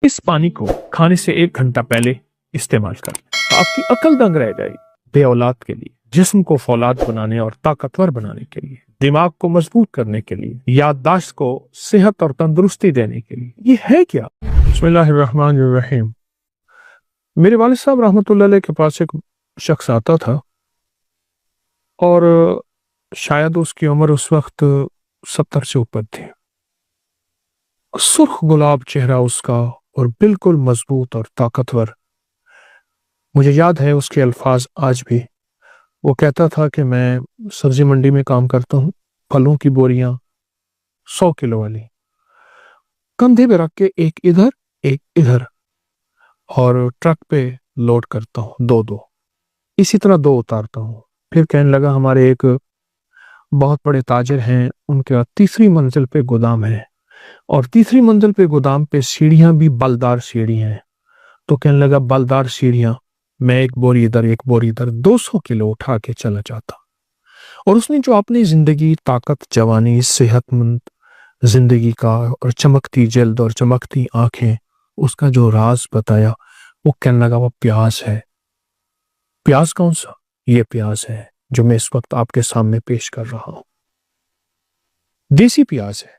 इस पानी को खाने से 1 घंटा पहले इस्तेमाल कर, आपकी अकल दंग रह जाएगी। बे औलाद के लिए, जिस्म को फौलाद बनाने और ताकतवर बनाने के लिए, दिमाग को मजबूत करने के लिए, याददाश्त को सेहत और तंदुरुस्ती देने के लिए, ये है क्या? बिस्मिल्लाहिर्रहमानिर्रहीम। मेरे वालिद साहब रहमतुल्लाह अलैह के पास एक शख्स आता था और शायद उसकी उम्र उस वक्त 70 से ऊपर थी। सुर्ख गुलाब चेहरा उसका और बिल्कुल मजबूत और ताकतवर। मुझे याद है उसके अल्फाज आज भी। वो कहता था कि मैं सब्जी मंडी में काम करता हूँ, फलों की बोरियां 100 किलो वाली कंधे पे रख के एक इधर एक इधर और ट्रक पे लोड करता हूँ, 2-2 इसी तरह 2 उतारता हूँ। फिर कहने लगा हमारे एक बहुत बड़े ताजिर हैं, उनके तीसरी मंजिल पे गोदाम है और तीसरी मंजिल पे गोदाम पे सीढ़ियां भी बलदार सीढ़ी हैं। तो कहने लगा बलदार सीढ़ियां, मैं एक बोरी इधर 200 किलो उठा के चला जाता। और उसने जो अपनी जिंदगी, ताकत, जवानी, सेहतमंद जिंदगी का और चमकती जल्द और चमकती आंखें, उसका जो राज बताया, वो कहने लगा वो प्याज है। प्याज कौन सा? ये प्याज है जो मैं इस वक्त आपके सामने पेश कर रहा हूं। देसी प्याज है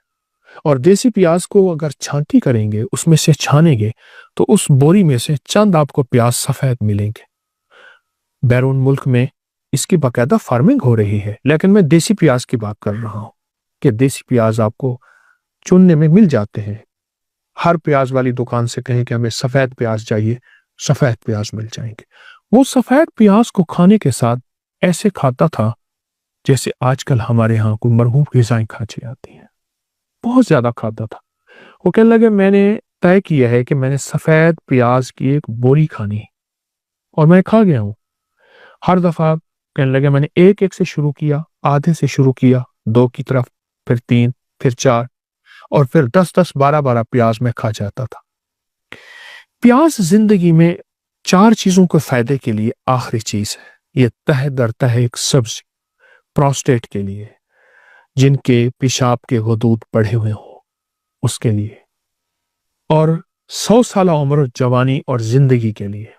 और देसी प्याज को अगर छांटी करेंगे, उसमें से छानेंगे, तो उस बोरी में से चंद आपको प्याज सफेद मिलेंगे। बैरून मुल्क में इसकी बाकायदा फार्मिंग हो रही है, लेकिन मैं देसी प्याज की बात कर रहा हूं कि देसी प्याज आपको चुनने में मिल जाते हैं। हर प्याज वाली दुकान से कहें कि हमें सफेद प्याज चाहिए, सफेद प्याज मिल जाएंगे। वो सफेद प्याज को खाने के साथ ऐसे खाता था जैसे आजकल हमारे यहाँ कोई मरहूम ग़िज़ाएं खाची जाती हैं। बहुत ज्यादा खाता था। वो कहने लगे मैंने तय किया है कि मैंने सफेद प्याज की एक बोरी खानी और मैं खा गया हूं। हर दफा कहने लगे मैंने एक से शुरू किया, आधे से शुरू किया, 2 की तरफ, फिर 3, फिर 4 और फिर 10-10, 12-12 प्याज में खा जाता था। प्याज जिंदगी में 4 चीजों के फायदे के लिए आखिरी चीज है। ये तह दर तह एक सब्जी, प्रोस्टेट के लिए, जिनके पेशाब के हुदूद बढ़े हुए हो उसके लिए, और 100 साल उम्र, जवानी और जिंदगी के लिए,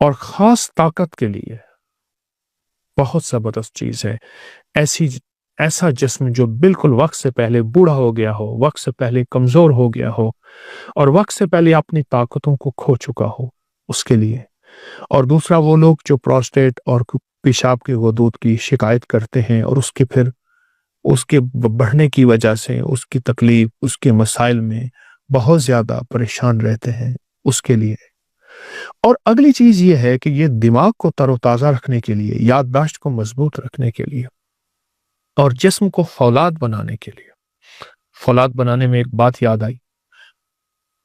और खास ताकत के लिए। बहुत जबरदस्त चीज है। ऐसा जिस्म जो बिल्कुल वक्त से पहले बूढ़ा हो गया हो, वक्त से पहले कमजोर हो गया हो और वक्त से पहले अपनी ताकतों को खो चुका हो, उसके लिए। और दूसरा वो लोग जो प्रोस्टेट और पेशाब के हुदूद की शिकायत करते हैं और उसके बढ़ने की वजह से उसकी तकलीफ, उसके मसाइल में बहुत ज्यादा परेशान रहते हैं, उसके लिए। और अगली चीज ये है कि ये दिमाग को तरोताजा रखने के लिए, याददाश्त को मजबूत रखने के लिए और जिस्म को फौलाद बनाने के लिए। फौलाद बनाने में एक बात याद आई।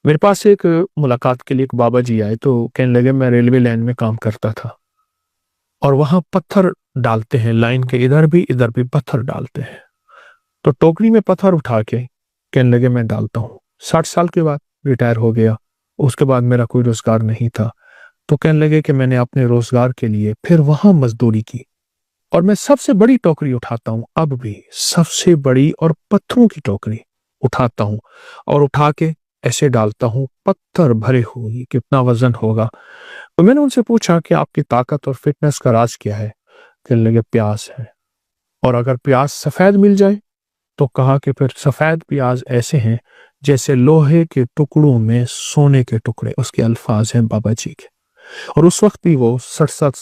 मेरे पास एक मुलाकात के लिए एक बाबा जी आए, तो कहने लगे मैं रेलवे लाइन में काम करता था और वहां पत्थर डालते हैं, लाइन के इधर भी पत्थर डालते हैं। तो टोकरी में पत्थर उठा के कहने लगे मैं डालता हूँ। 60 साल के बाद रिटायर हो गया, उसके बाद मेरा कोई रोजगार नहीं था। तो कहने लगे कि मैंने अपने रोजगार के लिए फिर वहां मजदूरी की और मैं सबसे बड़ी टोकरी उठाता हूँ, अब भी सबसे बड़ी और पत्थरों की टोकरी उठाता हूँ और उठा के ऐसे डालता हूँ, पत्थर भरे हुए, कितना वजन होगा। तो मैंने उनसे पूछा कि आपकी ताकत और फिटनेस का राज क्या है? कहने लगे प्याज है, और अगर प्याज सफेद मिल जाए तो कहा कि फिर सफेद प्याज ऐसे हैं जैसे लोहे के टुकड़ों में सोने के टुकड़े। उसके अल्फाज हैं बाबा जी के। और उस वक्त भी वो 67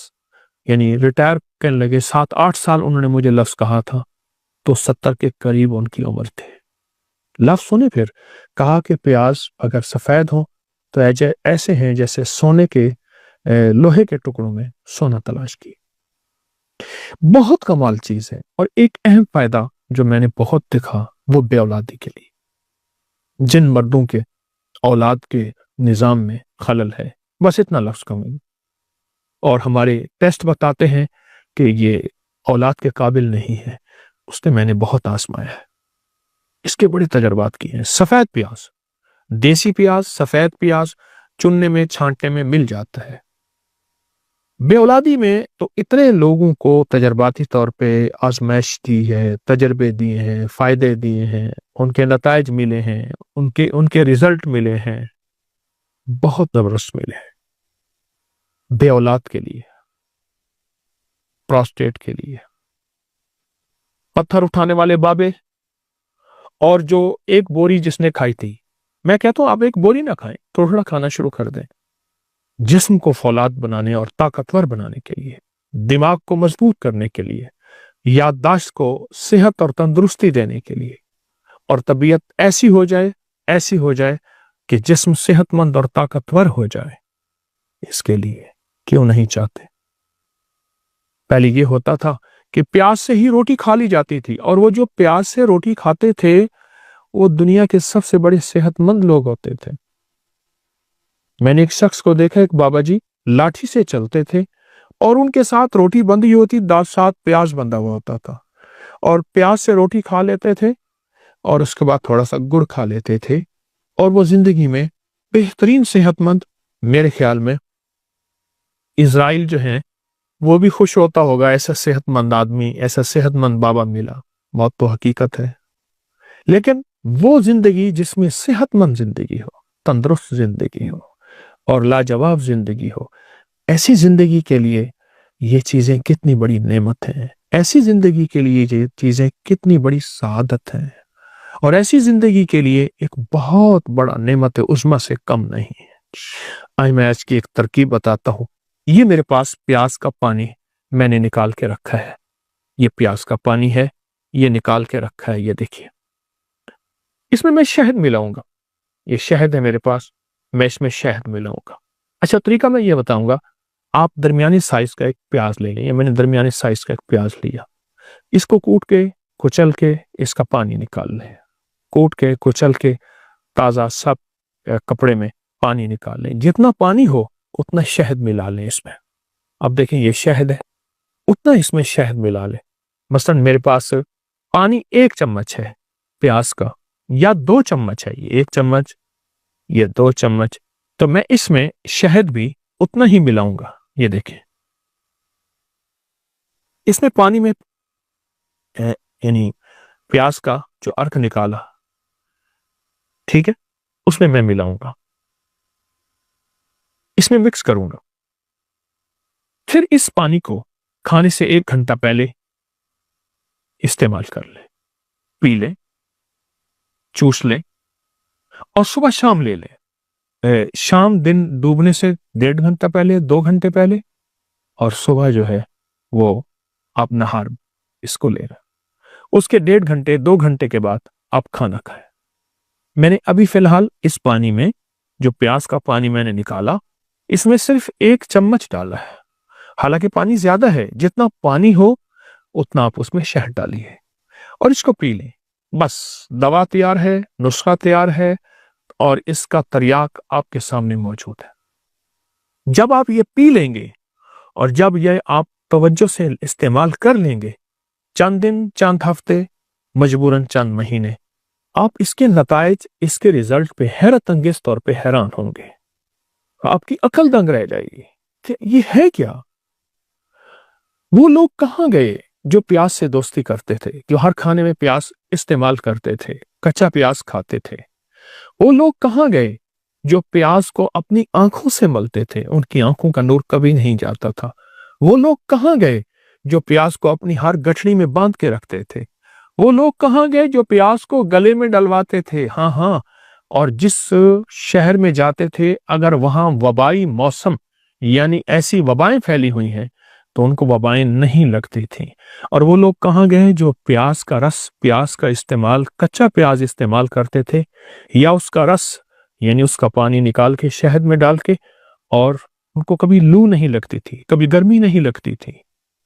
यानी रिटायर करने लगे, 7-8 साल उन्होंने मुझे लफ्ज कहा था, तो 70 के करीब उनकी उम्र थे। लफ्ज सुने फिर, कहा कि प्याज अगर सफेद हो तो ऐसे हैं जैसे सोने के लोहे के टुकड़ों में सोना तलाश की। बहुत कमाल चीज है। और एक अहम फायदा जो मैंने बहुत देखा वो बेऔलादी के लिए। जिन मर्दों के औलाद के निजाम में खलल है, बस इतना लफ्ज कहूंगा, और हमारे टेस्ट बताते हैं कि ये औलाद के काबिल नहीं है, उसने मैंने बहुत आजमाया है, इसके बड़े तजर्बात किए हैं। सफेद प्याज, देसी प्याज, सफेद प्याज चुनने में, छांटने में मिल जाता है। बेऔलादी में तो इतने लोगों को तजर्बाती तौर पे आजमाइश दी है, तजर्बे दिए हैं, फायदे दिए हैं, उनके नताइज मिले हैं, उनके रिजल्ट मिले हैं। بہت زبردست میل ہے بے اولاد کے لیے، پراسٹیٹ کے لیے، پتھر اٹھانے والے بابے، اور جو ایک بوری جس نے کھائی تھی، میں کہتا ہوں آپ ایک بوری نہ کھائیں، تھوڑا کھانا شروع کر دیں، جسم کو فولاد بنانے اور طاقتور بنانے کے لیے، دماغ کو مضبوط کرنے کے لیے، یادداشت کو صحت اور تندرستی دینے کے لیے، اور طبیعت ایسی ہو جائے کہ جسم صحت مند اور طاقتور ہو جائے، اس کے لیے کیوں نہیں چاہتے؟ پہلے یہ ہوتا تھا کہ پیاز سے ہی روٹی کھا لی جاتی تھی، اور وہ جو پیاز سے روٹی کھاتے تھے وہ دنیا کے سب سے بڑے صحت مند لوگ ہوتے تھے۔ میں نے ایک شخص کو دیکھا، ایک بابا جی لاٹھی سے چلتے تھے، اور ان کے ساتھ روٹی بندھی ہوتی، ساتھ پیاز بندھا ہوا ہوتا تھا، اور پیاز سے روٹی کھا لیتے تھے، اور اس کے بعد تھوڑا سا گڑ کھا لیتے تھے، اور وہ زندگی میں بہترین صحت مند۔ میرے خیال میں اسرائیل جو ہے وہ بھی خوش ہوتا ہوگا، ایسا صحت مند آدمی، ایسا صحت مند بابا ملا۔ موت تو حقیقت ہے، لیکن وہ زندگی جس میں صحت مند زندگی ہو، تندرست زندگی ہو اور لاجواب زندگی ہو، ایسی زندگی کے لیے یہ چیزیں کتنی بڑی نعمت ہیں، ایسی زندگی کے لیے یہ چیزیں کتنی بڑی سعادت ہیں، اور ایسی زندگی کے لیے ایک بہت بڑا نعمت عظمیٰ سے کم نہیں ہے۔ آج میں کی ایک ترکیب بتاتا ہوں۔ یہ میرے پاس پیاز کا پانی میں نے نکال کے رکھا ہے، یہ پیاز کا پانی ہے، یہ نکال کے رکھا ہے، یہ دیکھیے، اس میں شہد ملاؤں گا، یہ شہد ہے میرے پاس، میں اس میں شہد ملاؤں گا۔ اچھا طریقہ میں یہ بتاؤں گا، آپ درمیانی سائز کا ایک پیاز لے لیں، یا میں نے درمیانی سائز کا ایک پیاز لیا، اس کو کوٹ کے کچل کے اس کا پانی نکال لیں، کوٹ کے کچل کے تازہ سب کپڑے میں پانی نکال لیں، جتنا پانی ہو اتنا شہد ملا لیں اس میں۔ اب دیکھیں یہ شہد ہے، اتنا اس میں شہد ملا لیں۔ مثلا میرے پاس پانی 1 چمچ ہے پیاز کا، یا 2 چمچ ہے، یہ 1 چمچ، یہ 2 چمچ، تو میں اس میں شہد بھی اتنا ہی ملاؤں گا۔ یہ دیکھیں، اس میں پانی میں یعنی پیاز کا جو ارک نکالا، ٹھیک ہے، اس میں ملاؤں گا، اس میں مکس کروں گا۔ پھر اس پانی کو کھانے سے 1 گھنٹہ پہلے استعمال کر لیں، پی لیں، چوس لیں، اور صبح شام لے لیں۔ شام دن ڈوبنے سے 1.5 گھنٹہ پہلے، 2 گھنٹے پہلے، اور صبح جو ہے وہ آپ نہار اس کو لے رہے، اس کے 1.5 گھنٹے 2 گھنٹے کے بعد آپ کھانا کھائیں۔ میں نے ابھی فی الحال اس پانی میں، جو پیاز کا پانی میں نے نکالا، اس میں صرف 1 چمچ ڈالا ہے، حالانکہ پانی زیادہ ہے، جتنا پانی ہو اتنا آپ اس میں شہد ڈالیے اور اس کو پی لیں۔ بس دوا تیار ہے، نسخہ تیار ہے، اور اس کا تریاق آپ کے سامنے موجود ہے۔ جب آپ یہ پی لیں گے اور جب یہ آپ توجہ سے استعمال کر لیں گے، چند دن، چند ہفتے، مجبوراً چند مہینے، آپ اس کے نتائج، اس کے ریزلٹ پہ حیرت انگیز طور پہ حیران ہوں گے۔ آپ کی عقل دنگ رہ جائے گی کہ یہ ہے کیا؟ وہ لوگ کہاں گئے جو پیاز سے دوستی کرتے تھے، جو ہر کھانے میں پیاز استعمال کرتے تھے، کچا پیاز کھاتے تھے؟ وہ لوگ کہاں گئے جو پیاز کو اپنی آنکھوں سے ملتے تھے، ان کی آنکھوں کا نور کبھی نہیں جاتا تھا؟ وہ لوگ کہاں گئے جو پیاز کو اپنی ہر گٹھڑی میں باندھ کے رکھتے تھے؟ وہ لوگ کہاں گئے جو پیاز کو گلے میں ڈلواتے تھے؟ ہاں، اور جس شہر میں جاتے تھے اگر وہاں وبائی موسم یعنی ایسی وبائیں پھیلی ہوئی ہیں تو ان کو وبائیں نہیں لگتی تھیں۔ اور وہ لوگ کہاں گئے جو پیاز کا رس، پیاز کا استعمال، کچا پیاز استعمال کرتے تھے، یا اس کا رس یعنی اس کا پانی نکال کے شہد میں ڈال کے، اور ان کو کبھی لو نہیں لگتی تھی، کبھی گرمی نہیں لگتی تھی۔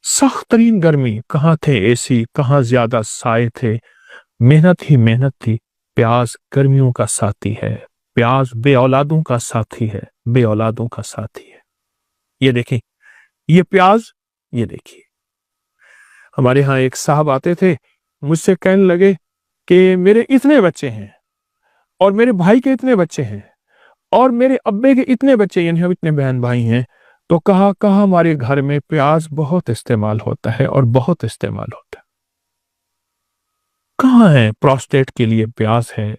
سخت ترین گرمی، کہاں تھے اے سی، کہاں زیادہ سائے تھے، محنت ہی محنت تھی۔ پیاز گرمیوں کا ساتھی ہے، پیاز بے اولادوں کا ساتھی ہے، بے اولادوں کا ساتھی ہے۔ یہ دیکھیں، یہ پیاز، یہ دیکھیے، ہمارے ہاں ایک صاحب آتے تھے، مجھ سے کہنے لگے کہ میرے اتنے بچے ہیں، اور میرے بھائی کے اتنے بچے ہیں، اور میرے ابے کے اتنے بچے، یعنی ہم اتنے بہن بھائی ہیں، تو کہا ہمارے گھر میں پیاز بہت استعمال ہوتا ہے، اور بہت استعمال ہوتا ہے۔ کہاں ہے پروسٹیٹ کے لیے پیاز ہے،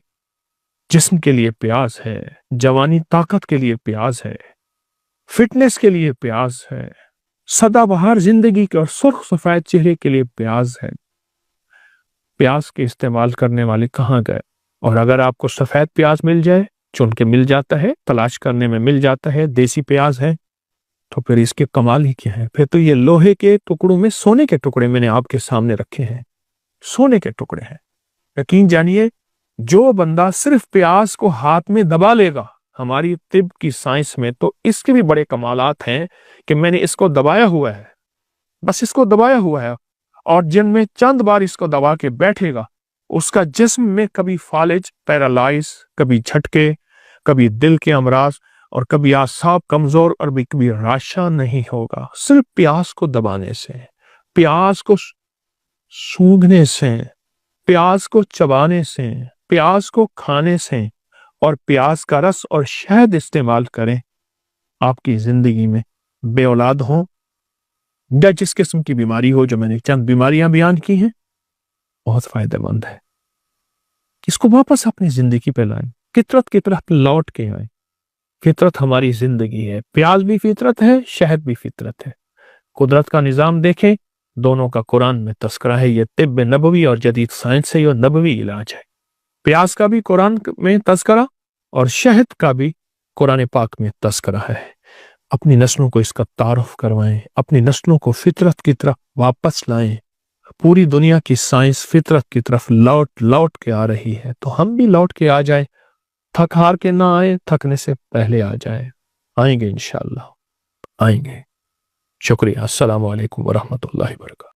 जिस्म के लिए प्यास है, जवानी ताकत के लिए प्यास है, फिटनेस के लिए प्यास है, सदाबहार जिंदगी के और सुर्ख सफेद चेहरे के लिए प्यास है। प्याज के इस्तेमाल करने वाले कहाँ गए? और अगर आपको सफेद प्याज मिल जाए, चुन के मिल जाता है, तलाश करने में मिल जाता है, देसी प्याज है, तो फिर इसके कमाल ही क्या है? फिर तो ये लोहे के टुकड़ों में सोने के टुकड़े मैंने आपके सामने रखे हैं, सोने के टुकड़े हैं। यकीन जानिए, जो बंदा सिर्फ प्याज को हाथ में दबा लेगा, हमारी तिब की साइंस में तो इसके भी बड़े कमालात हैं कि मैंने इसको दबाया हुआ है, बस इसको दबाया हुआ है, और जिनमें चंद बार इसको दबा के बैठेगा, उसका जिस्म में कभी फालिज, पैरालाइज, कभी झटके, कभी दिल के अमराज, और कभी आसाब कमजोर, और भी कभी राशा नहीं होगा। सिर्फ प्याज को दबाने से, प्याज को सूंघने से, प्याज को चबाने से, प्याज को खाने से, और प्याज का रस और शहद इस्तेमाल करें। आपकी जिंदगी में बे औलाद हो या जिस किस्म की बीमारी हो, जो मैंने चंद बीमारियां बयान की हैं, बहुत फायदेमंद है। इसको वापस अपनी जिंदगी पे लाएं, फितरत की तरफ लौट के आए। फितरत हमारी जिंदगी है, प्याज भी फितरत है, शहद भी फितरत है। कुदरत का निजाम देखें, दोनों का कुरान में तस्करा है। ये तिब्ब नबवी और जदीद साइंस से ये नबवी इलाज है। प्याज का भी कुरान में तस्करा और शहद का भी कुरान पाक में तस्करा है। अपनी नस्लों को इसका तारुफ करवाएं, अपनी नस्लों को फितरत की तरफ वापस लाएं। पूरी दुनिया की साइंस फितरत की तरफ लौट लौट के आ रही है, तो हम भी लौट के आ जाएं। थक हार के ना आए, थकने से पहले आ जाएं। आएंगे इंशाअल्लाह, आएंगे। शुक्रिया। अस्सलामु अलैकुम वरहमतुल्लाहि वबरकातुहू।